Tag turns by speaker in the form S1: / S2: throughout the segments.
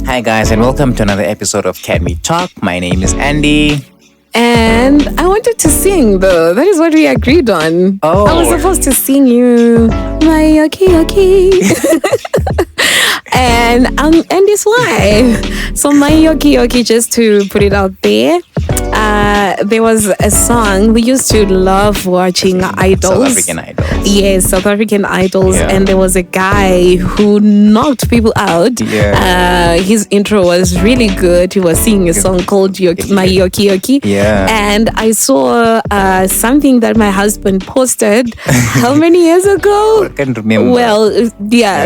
S1: Hi, guys, and welcome to another episode of Can We Talk? My name is Andy.
S2: And I wanted to sing though. That is what we agreed on.
S1: Oh.
S2: I was supposed to sing you my yoki. And I'm Andy's wife. So my yoki, just to put it out there, there was a song we used to love watching idols.
S1: South African idols.
S2: Yes, South African idols.
S1: Yeah.
S2: And there was a guy who knocked people out.
S1: Yeah.
S2: His intro was really good. He was singing a song called My Yoki.
S1: Yeah.
S2: And I saw something that my husband posted how many years ago?
S1: I can't remember.
S2: Well,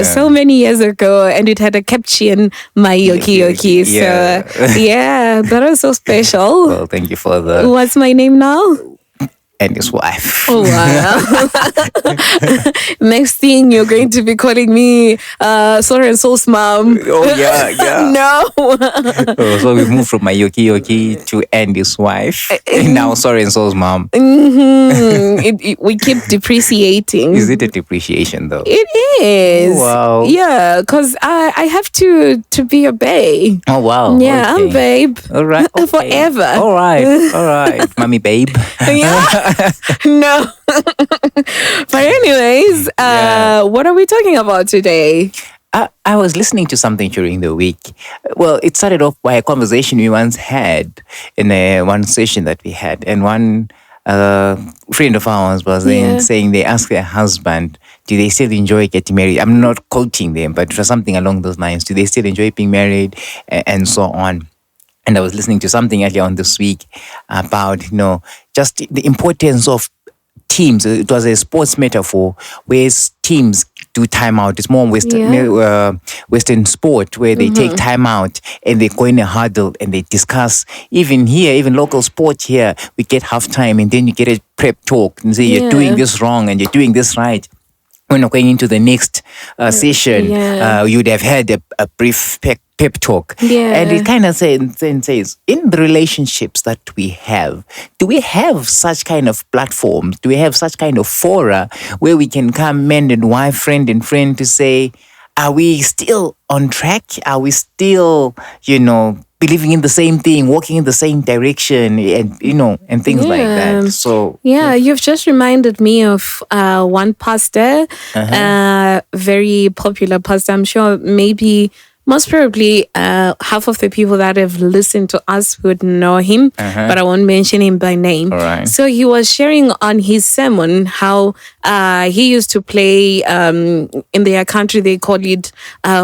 S2: so many years ago, and it had a caption, My Yoki.
S1: Yeah.
S2: So, yeah, that was so special.
S1: Well, thank you for the
S2: What's my name now?
S1: Andy's wife.
S2: Oh, wow. Next thing, you're going to be calling me Sora and Soul's mom.
S1: Oh, yeah.
S2: No.
S1: Oh, so we've moved from my Yoki to Andy's wife. And now Sorry and Soul's mom.
S2: We keep depreciating.
S1: Is it a depreciation though?
S2: It is.
S1: Wow.
S2: Yeah, because I have to be a babe.
S1: Oh, wow.
S2: Yeah,
S1: Okay.
S2: I'm babe.
S1: All right. Okay.
S2: Forever.
S1: All right. Mommy babe.
S2: Yeah. No. But anyways, what are we talking about today?
S1: I was listening to something during the week. Well, it started off by a conversation we once had in one session that we had. And one friend of ours was saying they asked their husband, do they still enjoy getting married? I'm not quoting them, but for something along those lines. Do they still enjoy being married? And so on. And I was listening to something earlier on this week about, just the importance of teams. It was a sports metaphor where teams do time out. It's more Western sport where they take time out and they go in a huddle and they discuss. Even here, even local sport here, we get halftime and then you get a prep talk and say you're doing this wrong and you're doing this right. When we're going into the next session, you'd have had a brief pep talk.
S2: Yeah.
S1: And it kind of says, in the relationships that we have, do we have such kind of platforms? Do we have such kind of fora where we can come man and wife, friend and friend to say, are we still on track? Are we still, believing in the same thing, walking in the same direction and, and things like that. So,
S2: you've just reminded me of one pastor, very popular pastor. I'm sure most probably half of the people that have listened to us would know him, but I won't mention him by name.
S1: All right.
S2: So he was sharing on his sermon how he used to play, in their country they call it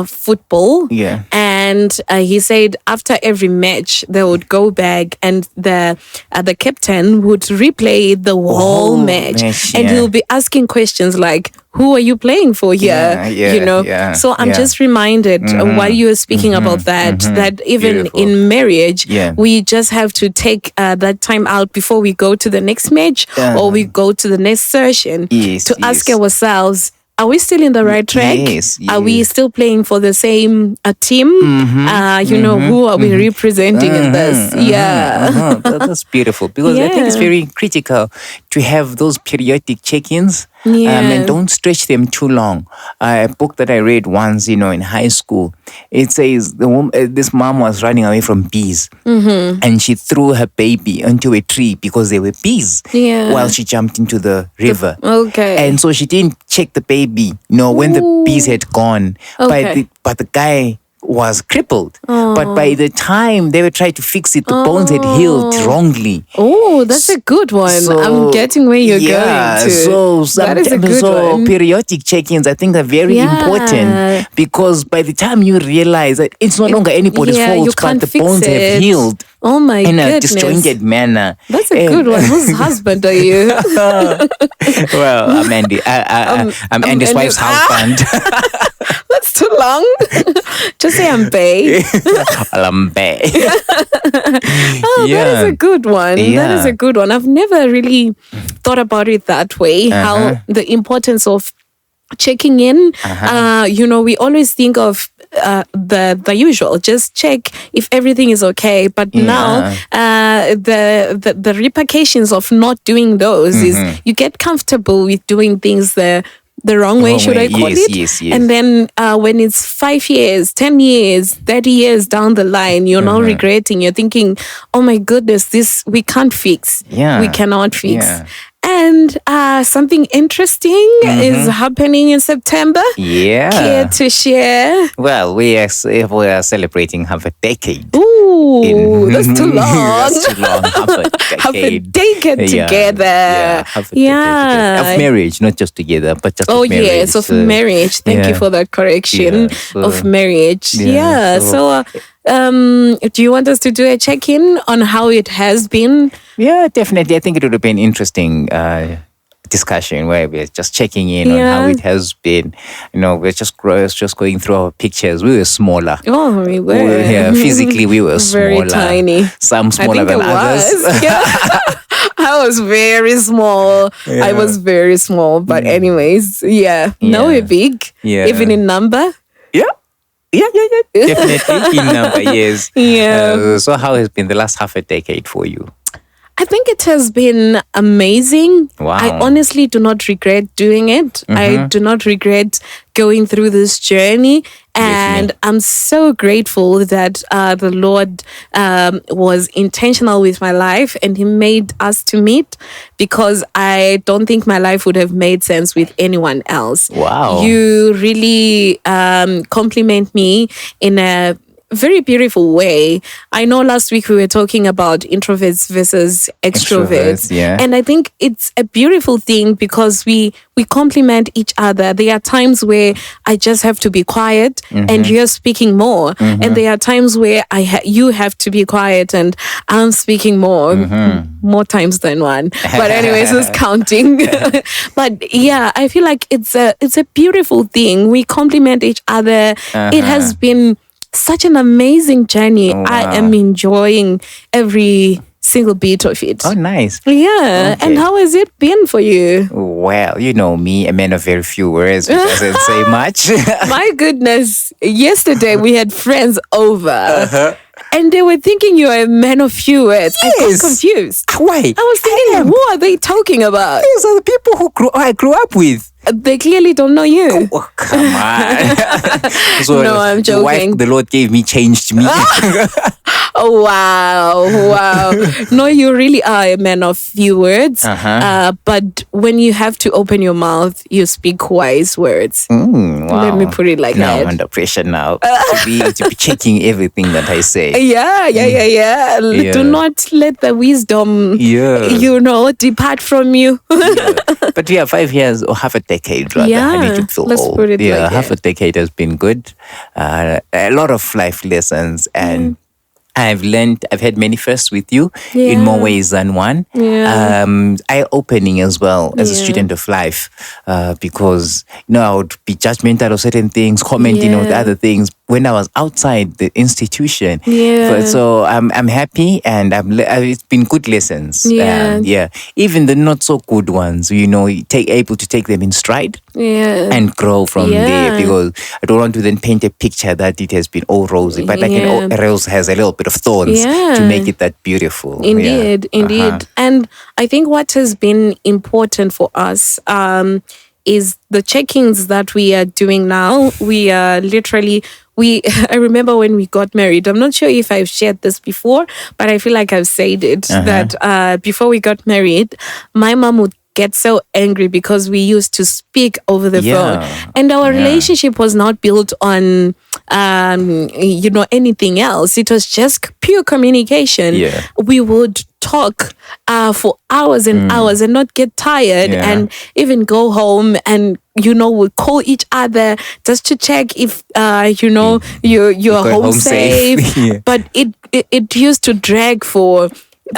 S2: football.
S1: Yeah.
S2: And he said after every match they would go back and the captain would replay the whole match. And he'll be asking questions like, who are you playing for here? So I'm just reminded while you were speaking about that even in marriage, we just have to take that time out before we go to the next match or we go to the next session to ask ourselves, are we still in the right track?
S1: Yes.
S2: Are we still playing for the same team? Who are we representing in this? Yeah.
S1: That's beautiful because I think it's very critical to have those periodic check-ins. And don't stretch them too long. A book that I read once, in high school, it says this mom was running away from bees, and she threw her baby into a tree because there were bees. While she jumped into the river. And so she didn't check the baby, when the bees had gone. But the guy was crippled. But by the time they were trying to fix it, the bones had healed wrongly.
S2: Oh, that's a good one.
S1: So,
S2: I'm getting where you're going to. That is a good one.
S1: Periodic check-ins, I think, are very important because by the time you realize that it's no longer anybody's fault, but the bones have healed.
S2: Oh my goodness.
S1: In a disjointed manner.
S2: That's a good one. Whose husband are you?
S1: Well, I'm Andy. I'm Andy's wife's husband.
S2: That's too long. Just say I'm Bay.
S1: Well, I'm Bay.
S2: That is a good one. That is a good one. I've never really thought about it that way. How the importance of checking in. We always think of the usual. Just check if everything is okay. But now the repercussions of not doing those is you get comfortable with doing things the the wrong way,
S1: Wrong
S2: should
S1: way.
S2: I call
S1: Yes,
S2: it?
S1: yes, yes.
S2: And then when it's 5 years, 10 years, 30 years down the line, you're now regretting. You're thinking, oh my goodness, this we can't fix.
S1: Yeah.
S2: We cannot fix.
S1: Yeah.
S2: And something interesting is happening in September.
S1: Yeah.
S2: Care to share?
S1: Well, we are celebrating half a decade.
S2: Ooh, that's too long.
S1: That's too long. Half a decade.
S2: Half a decade
S1: Yeah,
S2: together.
S1: Yeah, half a decade together. Of marriage, not just together, but just
S2: Oh
S1: of marriage.
S2: yes, of marriage. Thank you
S1: yeah.
S2: for that correction.
S1: Yeah, so-
S2: of marriage.
S1: yeah,
S2: Yeah.
S1: so-
S2: Do you want us to do a check-in on how it has been?
S1: Yeah, definitely. I think it would have been interesting discussion where we're just checking in on how
S2: Yeah.
S1: it has been. You know, we're just going through our pictures. We were smaller.
S2: Oh, we were.
S1: Yeah, physically we were
S2: Very
S1: smaller.
S2: tiny.
S1: Some
S2: I
S1: smaller
S2: think
S1: than
S2: it
S1: others.
S2: was. Yeah. I was very small. I was very small. But anyways, yeah. Now
S1: Yeah.
S2: we're big.
S1: Yeah.
S2: Even in number.
S1: Yeah. Definitely in number, yes.
S2: Yeah.
S1: So how has been the last half a decade for you?
S2: I think it has been amazing.
S1: Wow.
S2: I honestly do not regret doing it. I do not regret going through this journey. And I'm so grateful that the Lord was intentional with my life and He made us to meet, because I don't think my life would have made sense with anyone else.
S1: Wow.
S2: You really compliment me in a very beautiful way. I know last week we were talking about introverts versus extroverts.
S1: Yeah.
S2: And I think it's a beautiful thing because we complement each other. There are times where I just have to be quiet and you're speaking more. And there are times where you have to be quiet and I'm speaking more. More times than one. But anyways, it's counting. But yeah, I feel like it's a beautiful thing. We complement each other. It has been such an amazing journey.
S1: Wow.
S2: I am enjoying every single bit of it.
S1: Oh, nice.
S2: Yeah.
S1: Okay.
S2: And how has it been for you?
S1: Well, you know me, a man of very few words, which doesn't say much.
S2: My goodness. Yesterday we had friends over. And they were thinking you are a man of few words. I
S1: Yes.
S2: got confused.
S1: Why?
S2: I was thinking, who are they talking about?
S1: These are the people who I grew up with.
S2: They clearly don't know you.
S1: Oh, come on. So
S2: No, I'm
S1: the wife
S2: joking.
S1: the Lord gave me changed me.
S2: Oh, wow. No, you really are a man of few words. But when you have to open your mouth, you speak wise words.
S1: Wow.
S2: Let me put it like
S1: now
S2: that.
S1: I'm under pressure now to be checking everything that I say.
S2: Yeah.
S1: Yeah.
S2: Do not let the wisdom,
S1: Yeah.
S2: depart from you.
S1: But yeah, 5 years or half a decade rather.
S2: Yeah,
S1: I need to feel
S2: let's
S1: old.
S2: put it like
S1: half a
S2: that.
S1: decade has been good. A lot of life lessons and I've had many firsts with you in more
S2: Yeah.
S1: ways than one.
S2: Yeah.
S1: Eye-opening as well as a
S2: Yeah.
S1: student of life, because I would be judgmental of certain things, commenting on the
S2: Yeah.
S1: other things when I was outside the institution.
S2: Yeah.
S1: But so I'm happy, and it's been good lessons.
S2: Yeah.
S1: Even the not so good ones, able to take them in stride
S2: Yeah.
S1: and grow from there,
S2: Yeah.
S1: because I don't want to then paint a picture that it has been all rosy, but like
S2: Yeah.
S1: a rose has a little bit of thorns
S2: Yeah.
S1: to make it that beautiful.
S2: Indeed.
S1: Uh-huh.
S2: And I think what has been important for us is the check-ins that we are doing now. We are literally I remember when we got married, I'm not sure if I've shared this before, but I feel like I've said it, that before we got married, my mom would get so angry because we used to speak over the phone, and our relationship was not built on anything else. It was just pure communication. We would talk for hours and hours and not get tired, and even go home and we'll call each other just to check if you're home safe. But it used to drag for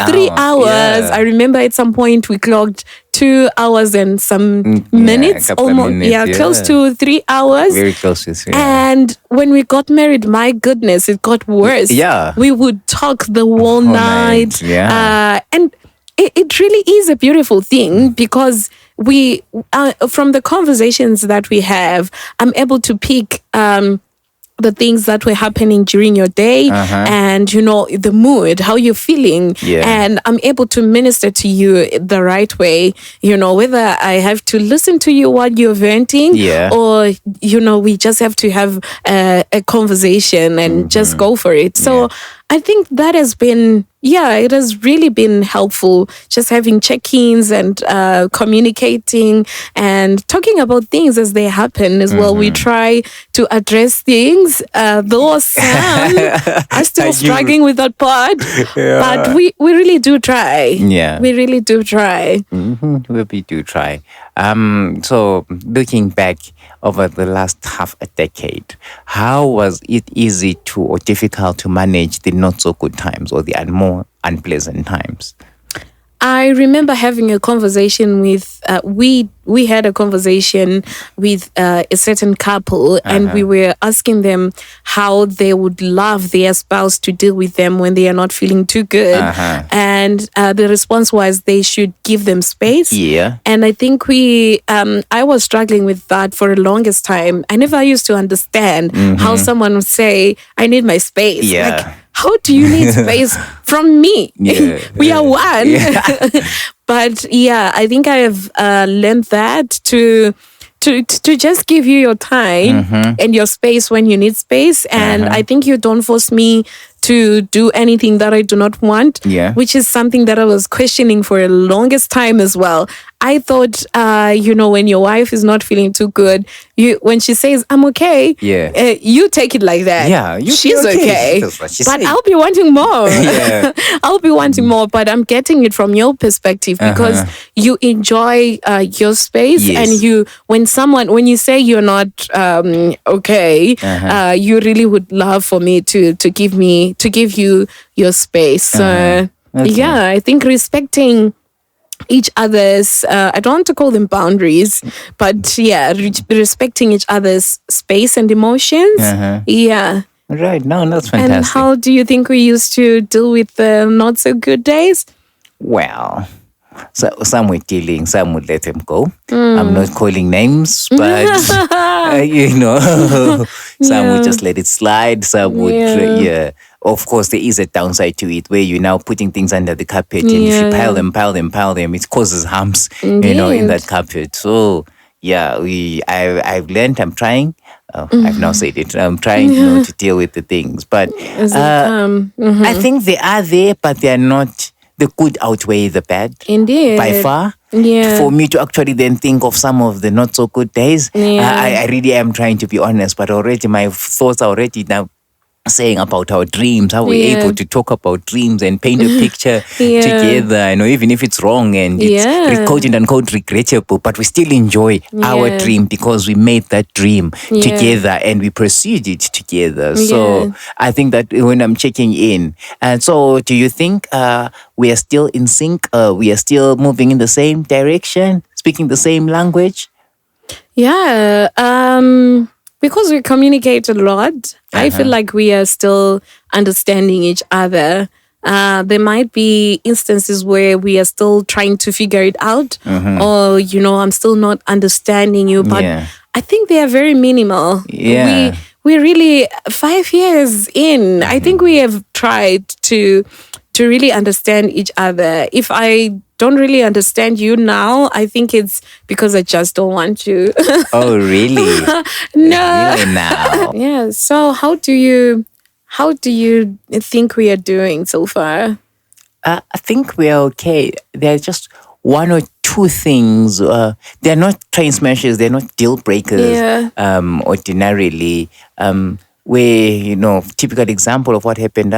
S2: 3 hours. I remember at some point we clocked 2 hours and some minutes,
S1: a couple of
S2: almost
S1: minutes,
S2: close to 3 hours.
S1: Very close to 3
S2: And when we got married, my goodness, it got worse.
S1: Yeah.
S2: We would talk the whole night. And it really is a beautiful thing, because we, from the conversations that we have, I'm able to pick the things that were happening during your day and, you know, the mood, how you're feeling.
S1: Yeah.
S2: And I'm able to minister to you the right way, you know, whether I have to listen to you while you're venting or, you know, we just have to have a conversation and just go for it. So I think that has been, it has really been helpful, just having check-ins and communicating and talking about things as they happen as well. We try to address things, though some are still struggling with that part, but we really do try.
S1: Yeah.
S2: We really do try.
S1: We do try. So looking back over the last half a decade, how was it easy to or difficult to manage the not so good times or the more unpleasant times?
S2: I remember having a conversation with, we had a conversation with a certain couple and we were asking them how they would love their spouse to deal with them when they are not feeling too good. And the response was they should give them space.
S1: Yeah.
S2: And I think I was struggling with that for the longest time. I never used to understand how someone would say, I need my space.
S1: Yeah.
S2: Like, how do you need space from me? We are one. But I think I have learned that to just give you your time and your space when you need space. And I think you don't force me to do anything that I do not want, which is something that I was questioning for the longest time as well. I thought, you know, when your wife is not feeling too good, when she says, I'm okay, you take it like that.
S1: Yeah,
S2: she's okay. But
S1: said.
S2: I'll be wanting more. I'll be wanting more, but I'm getting it from your perspective because you enjoy your space and when you say you're not okay, you really would love for me to give you your space. So I think respecting each other's, I don't want to call them boundaries, but respecting each other's space and emotions.
S1: Right, no, that's fantastic.
S2: And how do you think we used to deal with the not so good days?
S1: Well, so some were dealing, some would let them go. I'm not calling names, but you know, some would just let it slide. Some would, Of course, there is a downside to it where you're now putting things under the carpet, and if you pile them, it causes harms, you know, in that carpet. So I've learned. I'm trying. I've now said it. I'm trying, you know, to deal with the things, but I think they are there, but they are not. The good outweigh the bad.
S2: Indeed.
S1: By far.
S2: Yeah.
S1: For me to actually then think of some of the not so good days, I really am trying to be honest, but already my thoughts are already now saying about our dreams, how we're able to talk about dreams and paint a picture together, you know, even if it's wrong and it's quote unquote regrettable, but we still enjoy our dream because we made that dream together and we pursued it together. So I think that when I'm checking in, and so do you think we are still in sync? We are still moving in the same direction, speaking the same language?
S2: Yeah. Because we communicate a lot, I feel like we are still understanding each other. There might be instances where we are still trying to figure it out, or, you know, I'm still not understanding you, but I think they are very minimal.
S1: Yeah.
S2: We really, 5 years in, I think we have tried to really understand each other. If I don't really understand you now, I think it's because I just don't want to.
S1: Oh, really?
S2: No.
S1: Really now?
S2: Yeah. So how do you think we are doing so far?
S1: I think we are okay. There are just one or two things. They're not train smashers. They're not deal breakers. Ordinarily, where, you know, typical example of what happened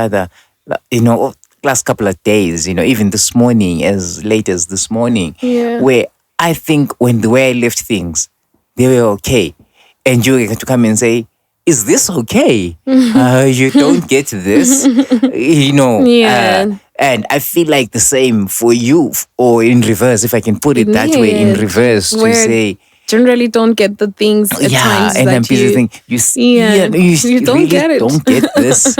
S1: last couple of days, you know, even this morning, as late as this morning, where I think when the way I left things, they were okay. And you get to come and say, is this okay? You don't get this, you know. And I feel like the same for you, or in reverse, if I can put it that way, in reverse, to say,
S2: generally don't get the things at times
S1: and
S2: that
S1: I'm busy thinking, you
S2: don't
S1: really
S2: get it.
S1: don't get this.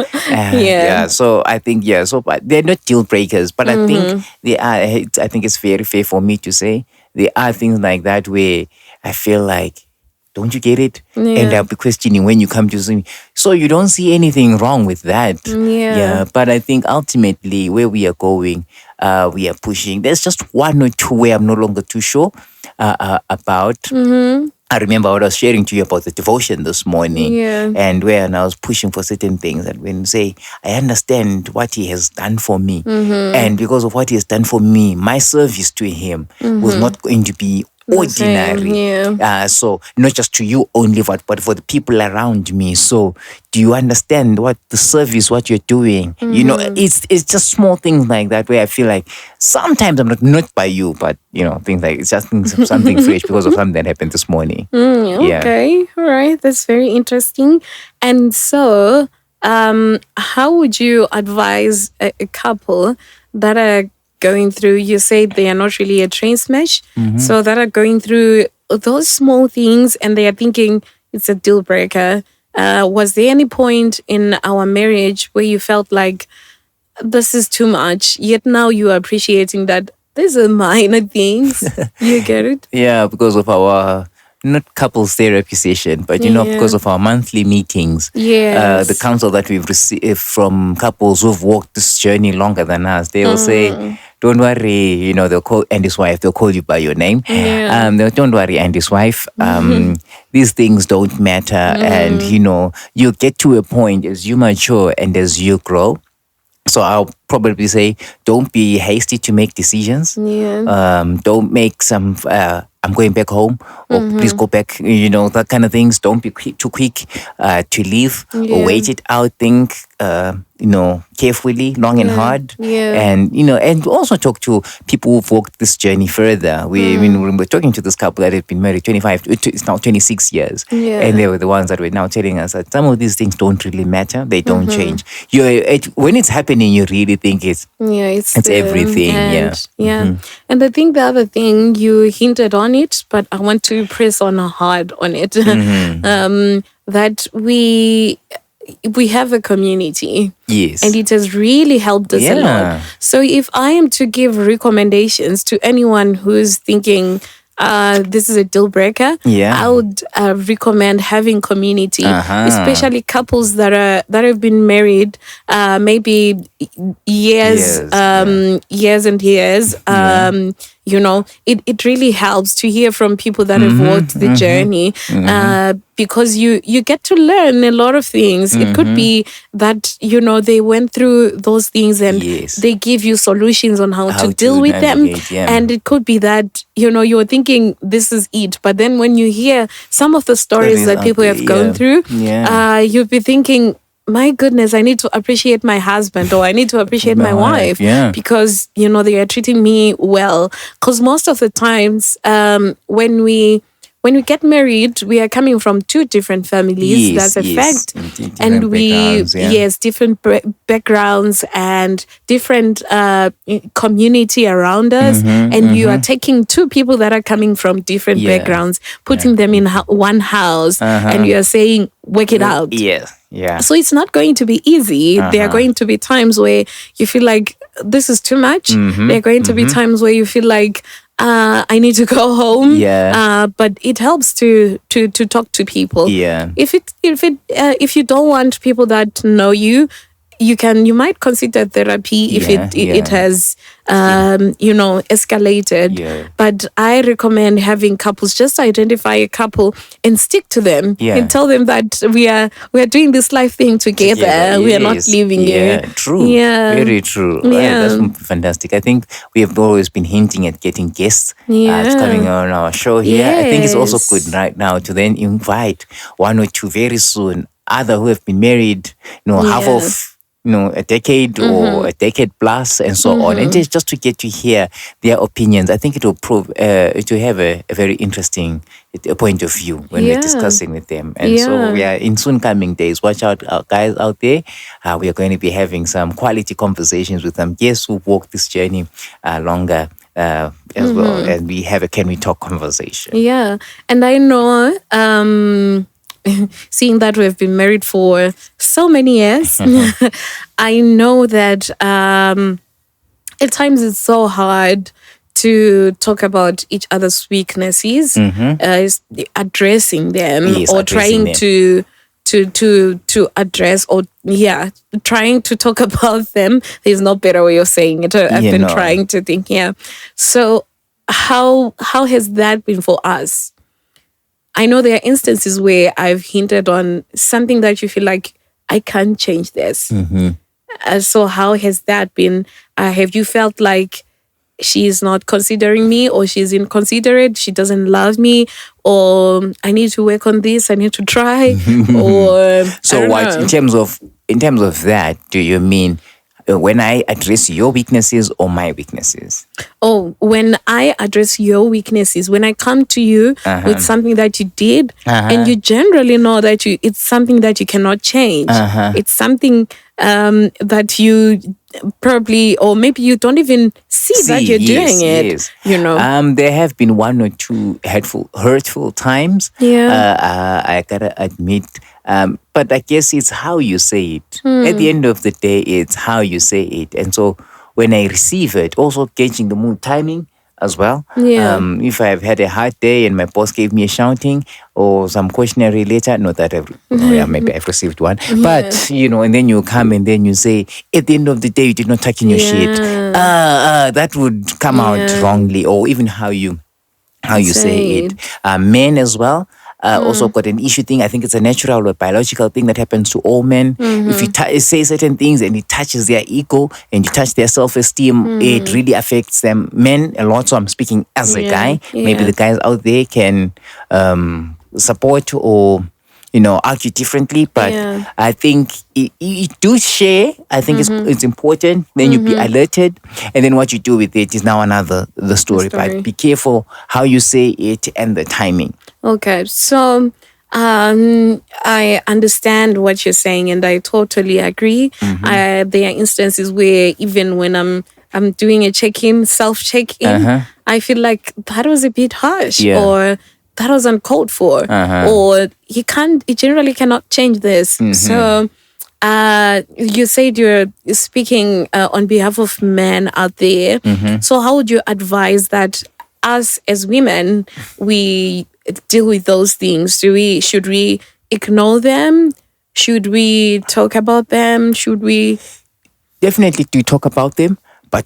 S1: So I think, but they're not deal breakers, but I think they are. I think it's very fair for me to say there are things like that where I feel like, don't you get it? And I'll be questioning when you come to see me. So you don't see anything wrong with that.
S2: Yeah.
S1: But I think ultimately where we are going, we are pushing. There's just one or two where I'm no longer too sure about. I remember what I was sharing to you about the devotion this morning, and when I was pushing for certain things, and when say, I understand what he has done for me, and because of what he has done for me, my service to him was not going to be ordinary. So not just to you only, but for the people around me. So do you understand what the service, what you're doing? You know, it's just small things like that where I feel like sometimes I'm not by you, but you know, things like it's just something fresh because of something that happened this morning.
S2: Okay, all right, that's very interesting. And so, how would you advise a couple that are going through, you say they are not really a train smash, so that are going through those small things and they are thinking it's a deal breaker? Was there any point in our marriage where you felt like this is too much, yet now you are appreciating that these are minor things? You get it?
S1: Yeah, because of our not couples therapy session, but you know, because of our monthly meetings, the counsel that we've received from couples who've walked this journey longer than us, they will say, don't worry, you know, they'll call Andy's wife, they'll call you by your name. Don't worry, Andy's wife. These things don't matter. And, you know, you get to a point as you mature and as you grow. So I'll probably say, don't be hasty to make decisions. Don't make some, I'm going back home, or please go back, you know, that kind of things. Don't be too quick to leave, or wait it out, think, you know, carefully, long and hard. And, you know, and also talk to people who've walked this journey further. We're talking to this couple that have been married 25, it's now 26 years. And they were the ones that were now telling us that some of these things don't really matter. They don't change. When it's happening, you really think it's everything.
S2: And I think the other thing, you hinted on it, but I want to press on hard on it, that we have a community. And it has really helped us a lot. So if I am to give recommendations to anyone who's thinking this is a deal breaker, I would recommend having community, especially couples that have been married maybe years and years. You know, it really helps to hear from people that have walked the journey, because you get to learn a lot of things. It could be that, you know, they went through those things and they give you solutions on how to deal with them. And it could be that, you know, you're thinking this is it, but then when you hear some of the stories that people have gone through, you'll be thinking, my goodness, I need to appreciate my husband, or I need to appreciate my wife, because, you know, they are treating me well. Because most of the times, when we get married, we are coming from two different families. That's a fact. And different backgrounds and different community around us. And you are taking two people that are coming from different backgrounds, putting them in one house, and you are saying, work it out. So it's not going to be easy. There are going to be times where you feel like this is too much. There are going to be times where you feel like, I need to go home. But it helps to talk to people. If you don't want people that know you, you might consider therapy if it has you know, escalated. But I recommend having couples just identify a couple and stick to them and tell them that we are doing this life thing together. We are not leaving you.
S1: Very true. That's fantastic. I think we have always been hinting at getting guests coming on our show here. I think it's also good right now to then invite one or two very soon, other who have been married, you know, half of, you know, a decade or a decade plus, and so on, and just to get to hear their opinions. I think it will prove to have a very interesting point of view when we're discussing with them. And so we are in soon coming days. Watch out, guys out there. We are going to be having some quality conversations with some guests who walk this journey longer as well, and we have a Can We Talk conversation.
S2: And I know, seeing that we've been married for so many years, I know that at times it's so hard to talk about each other's weaknesses, addressing them, or trying to to address, or trying to talk about them. There's no better way of saying it. I've been trying to think. So how has that been for us? I know there are instances where I've hinted on something that you feel like I can't change this. So how has that been? Have you felt like she's not considering me, or she's inconsiderate, she doesn't love me, or I need to work on this, I need to try, or
S1: so what in terms of that, do you mean when I address your weaknesses or my weaknesses?
S2: Oh, when I address your weaknesses, when I come to you with something that you did, and you generally know that it's something that you cannot change. It's something that you probably, or maybe you don't even see that you're doing it.
S1: Yes.
S2: There
S1: have been one or two hurtful times. I gotta admit. But I guess it's how you say it. At the end of the day, it's how you say it. And so when I receive it, also gauging the mood timing as well. If I've had a hard day and my boss gave me a shouting or some cautionary letter, not that maybe I've received one, but and then you come and then you say, at the end of the day, you did not tuck in your shit. That would come out wrongly, or even how you say it. Men as well. Also got an issue thing. I think it's a natural or biological thing that happens to all men. If you say certain things and it touches their ego and you touch their self-esteem, it really affects them. Men a lot. So I'm speaking as a guy. Maybe the guys out there can support or argue differently. But I think you do share. I think it's important. Then you be alerted, and then what you do with it is now the story. But be careful how you say it and the timing.
S2: Okay, so I understand what you're saying, and I totally agree. There are instances where even when I'm doing a self-check-in, I feel like that was a bit harsh, or that was uncalled for, or he generally cannot change this. So you said you're speaking on behalf of men out there. So how would you advise that us as women, we deal with those things? Should we ignore them? Should we talk about them? Should we
S1: definitely do talk about them, but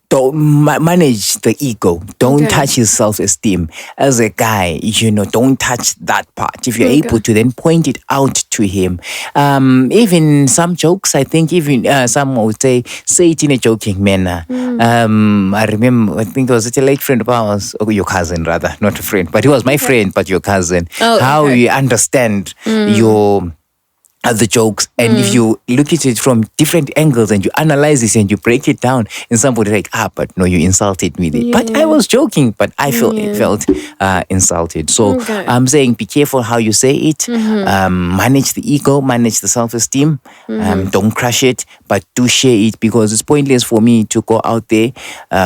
S1: don't manage the ego. Don't touch his self-esteem. As a guy, don't touch that part. If you're able to, then point it out to him. Even some jokes, I think, even some would say it in a joking manner. I remember, I think it was a late friend of ours, or your cousin rather, not a friend, but he was my friend, but your cousin. How you understand your the jokes, and if you look at it from different angles and you analyze this and you break it down, and somebody like, but no, you insulted me. But I was joking, but I felt insulted. So I'm saying be careful how you say it. Manage the ego, manage the self-esteem. Don't crush it, but do share it, because it's pointless for me to go out there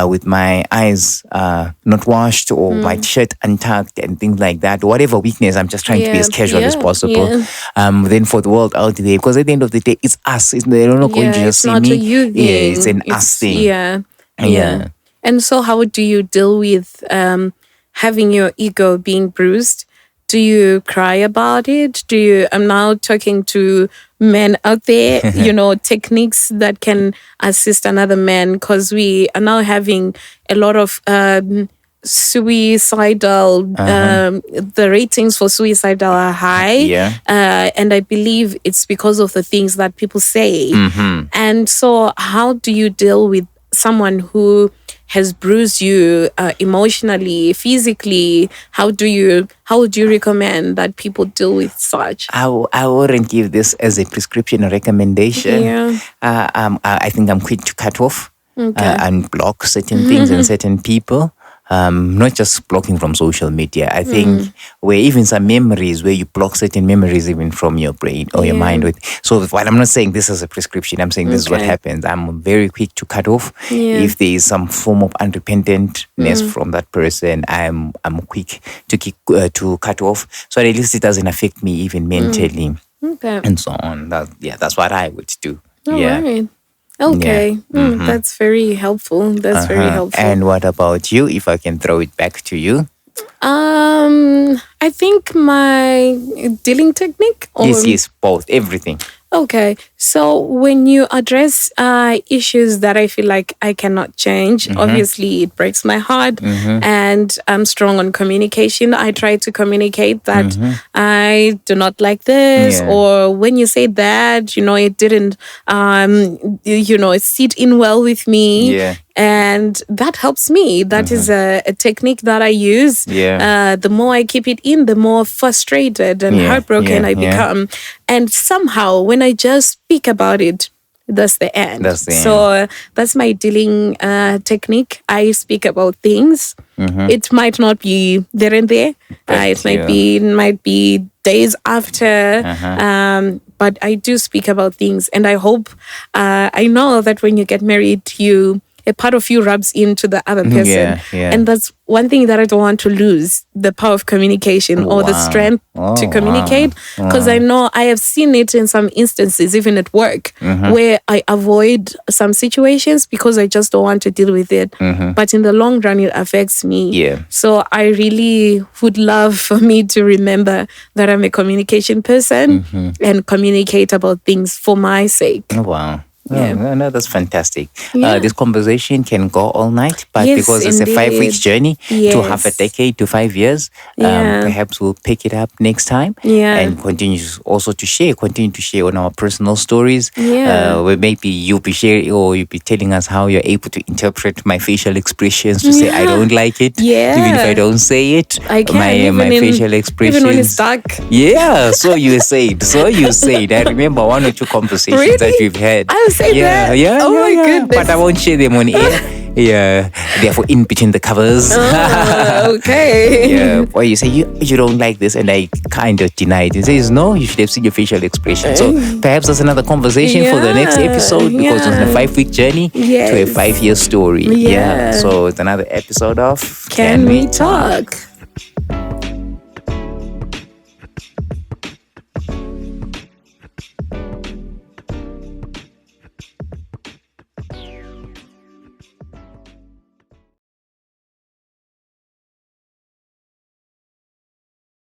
S1: with my eyes not washed or my shirt untucked and things like that. Whatever weakness, I'm just trying to be as casual as possible. Then for the world out there, because at the end of the day, it's us. They're not going to just see me. It's an us thing.
S2: Yeah. And so how do you deal with having your ego being bruised? Do you cry about it? I'm now talking to men out there, techniques that can assist another man, because we are now having a lot of suicidal, the ratings for suicidal are high. And I believe it's because of the things that people say. And so how do you deal with someone who has bruised you emotionally, physically? How would you recommend that people deal with such?
S1: I wouldn't give this as a prescription or recommendation. I think I'm quick to cut off and block certain things and certain people. Not just blocking from social media. I think where even some memories, where you block certain memories even from your brain or your mind. So while I'm not saying this is a prescription, I'm saying this is what happens. I'm very quick to cut off. If there is some form of unrepentantness from that person, I'm quick to cut off. So at least it doesn't affect me even mentally and so on. That's what I would do.
S2: Right. Okay, that's very helpful. That's very helpful.
S1: And what about you? If I can throw it back to you.
S2: I think my dealing technique.
S1: Yes, both, everything.
S2: Okay, so when you address issues that I feel like I cannot change, obviously it breaks my heart, and I'm strong on communication. I try to communicate that I do not like this, or when you say that, it didn't, sit in well with me.
S1: Yeah.
S2: And that helps me. That is a technique that I use.
S1: Yeah.
S2: The more I keep it in, the more frustrated and heartbroken I become. And somehow, when I just speak about it, that's the end. So that's my dealing technique. I speak about things. It might not be there and there. It might be days after. But I do speak about things, and I hope, I know that when you get married, a part of you rubs into the other person. And that's one thing that I don't want to lose, the power of communication or the strength to communicate. Because I know I have seen it in some instances, even at work, where I avoid some situations because I just don't want to deal with it. But in the long run, it affects me. So I really would love for me to remember that I'm a communication person and communicate about things for my sake.
S1: Wow. No, that's fantastic. This conversation can go all night, but because it's a 5-week journey to half a decade to 5 years, perhaps we'll pick it up next time and continue to share on our personal stories. Where maybe you'll be sharing or you'll be telling us how you're able to interpret my facial expressions to say I don't like it, even if I don't say it.
S2: I can,
S1: my facial expressions.
S2: Even when it's dark.
S1: So you said. I remember one or two conversations that we've had.
S2: That? Oh my goodness.
S1: But I won't share them on air. Therefore, in between the covers.
S2: Okay.
S1: Or you say you don't like this, and I kind of denied. He says no, you should have seen your facial expression. So perhaps that's another conversation for the next episode, because it's a 5-week journey to a 5-year story. So it's another episode of
S2: Can We Talk?